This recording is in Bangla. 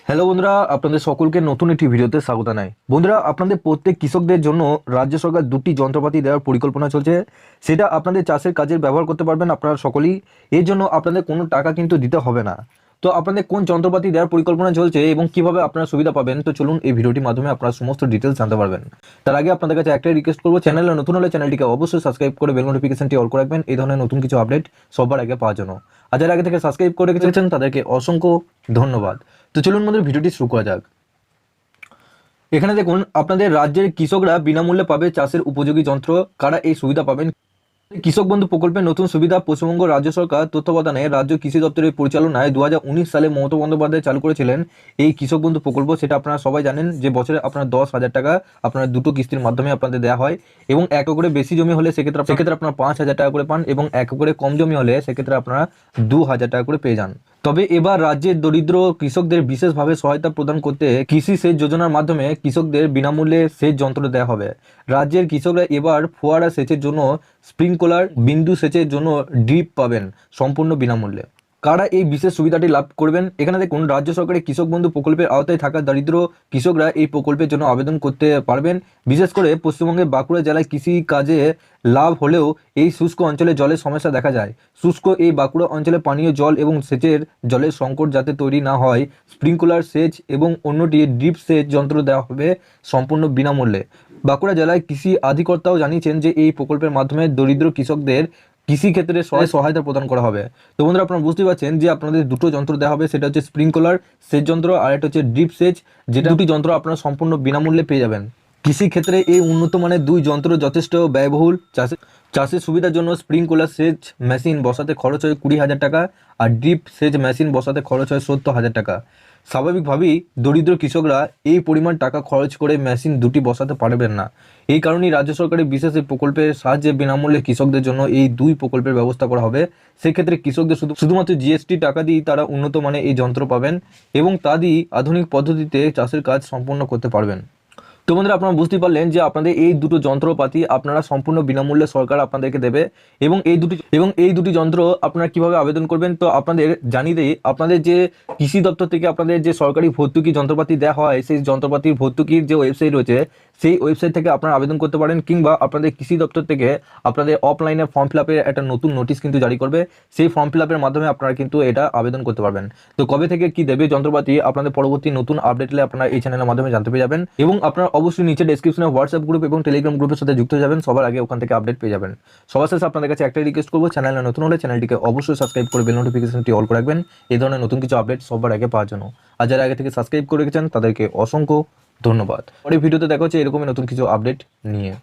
হ্যালো বন্ধুরা, আপনাদের সকলকে নতুন একটি ভিডিওতে স্বাগত জানাই। বন্ধুরা, আপনাদের প্রত্যেক কৃষকদের জন্য রাজ্য সরকার দুটি যন্ত্রপাতি দেওয়ার পরিকল্পনা চলছে। সেটা আপনাদের চাষের কাজে ব্যবহার করতে পারবেন আপনারা সকলেই। এর জন্য আপনাদের কোনো টাকা কিন্তু দিতে হবে না। তো আপনাদের কোন যন্ত্রপাতি দেওয়ার পরিকল্পনা চলছে এবং কিভাবে আপনারা সুবিধা পাবেন, তো চলুন এই ভিডিওটির মাধ্যমে আপনারা সমস্ত ডিটেলস জানতে পারবেন। তার আগে আপনাদের কাছে একটাই রিকোয়েস্ট করবো, চ্যানেলে নতুন হলে চ্যানেলটিকে অবশ্যই সাবস্ক্রাইব করে বেল নোটিফিকেশনটি অল করে রাখবেন এই ধরনের নতুন কিছু আপডেট সবার আগে পাওয়ার জন্য। আর যারা আগে থেকে সাবস্ক্রাইব করে রেখেছেন তাদেরকে অসংখ্য ধন্যবাদ। তো চলুন আমাদের ভিডিওটি শুরু করা যাক। এখানে দেখুন, আপনাদের রাজ্যের কৃষকরা বিনামূল্যে পাবে চাষের উপযোগী যন্ত্র। কারা এই সুবিধা পাবেন? কৃষক বন্ধু প্রকল্পের নতুন সুবিধা। পশ্চিমবঙ্গ রাজ্য সরকার তত্ত্বাবধানে রাজ্য কৃষি দপ্তরের পরিচালনায় 2019 সালে মমতা বন্দ্যোপাধ্যায় চালু করেছিলেন এই কৃষক বন্ধু প্রকল্প। সেটা আপনারা সবাই জানেন যে বছরে আপনার 10,000 টাকা আপনার দুটো কিস্তির মাধ্যমে আপনাদের দেওয়া হয়। এবং এক একরে বেশি জমি হলে সেক্ষেত্রে আপনারা 5,000 টাকা করে পান, এবং এক একরে কম জমি হলে সেক্ষেত্রে আপনারা 2,000 টাকা করে পেয়ে যান। তবে এবার রাজ্যের দরিদ্র কৃষকদের বিশেষভাবে সহায়তা প্রদান করতে কৃষি সেচ যোজনার মাধ্যমে কৃষকদের বিনামূল্যে সেচ যন্ত্র দেওয়া হবে। রাজ্যের কৃষকরা এবার ফোয়ারা সেচের জন্য, স্প্রিংকলার, বিন্দু সেচের জন্য ড্রিপ পাবেন সম্পূর্ণ বিনামূল্যে। কারা এই বিশেষ সুবিধাটি লাভ করবেন? এখানে দেখুন, রাজ্য সরকারের কৃষক বন্ধু প্রকল্পের আওতায় থাকা দরিদ্র কৃষকরা এই প্রকল্পের জন্য আবেদন করতে পারবেন। বিশেষ করে পশ্চিমবঙ্গের বাঁকুড়া জেলায় কৃষি কাজে লাভ হলেও এই শুষ্ক অঞ্চলে জলের সমস্যা দেখা যায়। শুষ্ক এই বাঁকুড়া অঞ্চলে পানীয় জল এবং সেচের জলের সংকট যাতে তৈরি না হয়, স্প্রিংকলার সেচ এবং অন্যটি ড্রিপ সেচ যন্ত্র দেওয়া হবে সম্পূর্ণ বিনামূল্যে। বাঁকুড়া জেলায় কৃষি আধিকর্তাও জানিয়েছেন যে এই প্রকল্পের মাধ্যমে দরিদ্র কৃষকদের কৃষি ক্ষেত্রে সহায়তা প্রদান করা হবে। তো বন্ধুরা, আপনারা বুঝতে পারছেন যে আপনাদের দুটো যন্ত্র দেওয়া হবে, সেটা হচ্ছে স্প্রিংকলার সেচ যন্ত্র আর একটা হচ্ছে ড্রিপ সেচ, যেটা দুটি যন্ত্র আপনারা সম্পূর্ণ বিনামূল্যে পেয়ে যাবেন। কৃষি ক্ষেত্রে এই উন্নত মানের দুই যন্ত্র যথেষ্ট ব্যয়বহুল। চাষের সুবিধার জন্য স্প্রিংকলার সেচ মেশিন বসাতে খরচ হয় 20,000 টাকা, আর ড্রিপ সেচ মেশিন বসাতে খরচ হয় 70,000 টাকা। স্বাভাবিকভাবেই দরিদ্র কৃষকরা এই পরিমাণ টাকা খরচ করে মেশিন দুটি বসাতে পারবেন না। এই কারণেই রাজ্য সরকারের বিশেষ এই প্রকল্পের সাহায্যে বিনামূল্যে কৃষকদের জন্য এই দুই প্রকল্পের ব্যবস্থা করা হবে। সেক্ষেত্রে কৃষকদের শুধুমাত্র জিএসটি টাকা দিয়েই তারা উন্নত মানের এই যন্ত্র পাবেন এবং তা দিয়ে আধুনিক পদ্ধতিতে চাষের কাজ সম্পন্ন করতে পারবেন। তো বন্ধুরা, আপনারা বুঝতে পারলেন যে আপনাদের এই দুটো যন্ত্রপাতি আপনারা সম্পূর্ণ বিনামূল্যে সরকার আপনাদেরকে দেবে। এবং এই দুটি যন্ত্র আপনারা কিভাবে আবেদন করবেন, তো আপনাদের জানিয়ে দিই। আপনাদের যে কৃষি দপ্তর থেকে আপনাদের যে সরকারি ভর্তুকি যন্ত্রপাতি দেওয়া হয়, সেই যন্ত্রপাতির ভর্তুকির যে ওয়েবসাইট রয়েছে, সেই ওয়েবসাইট থেকে আপনারা আবেদন করতে পারেন, কিংবা আপনাদের কৃষি দপ্তর থেকে আপনাদের অফলাইনে ফর্ম ফিল আপের একটা নতুন নোটিশ কিন্তু জারি করবে। সেই ফর্ম ফিল আপের মাধ্যমে আপনারা কিন্তু এটা আবেদন করতে পারবেন। তো কবে থেকে কি দেবে যন্ত্রপাতি, আপনাদের পরবর্তী নতুন আপডেট হলে আপনারা এই চ্যানেলের মাধ্যমে জানতে পেয়ে যাবেন। এবং আপনারা অবশ্যই নিচে ডেসক্রিপশনে হোয়াটসঅ্যাপ গ্রুপ এবং টেলিগ্রাম গ্রুপের সাথে যুক্ত হয়ে যাবেন, সবার আগে ওখান থেকে আপডেট পেয়ে যাবেন। সবার শেষে আপনাদের কাছে একটাই রিকোয়েস্ট করবো, চ্যানেলে নতুন হলে চ্যানেলটিকে অবশ্যই সাবস্ক্রাইব করে বেল নোটিফিকেশনটি অল করে রাখবেন এই ধরনের নতুন কিছু আপডেট সবার আগে পাওয়ার জন্য। আর যারা আগে থেকে সাবস্ক্রাইব করে রেখেছেন তাদেরকে অসংখ্য ধন্যবাদ। পরের ভিডিওতে দেখা হচ্ছে এরকমই নতুন কিছু আপডেট নিয়ে।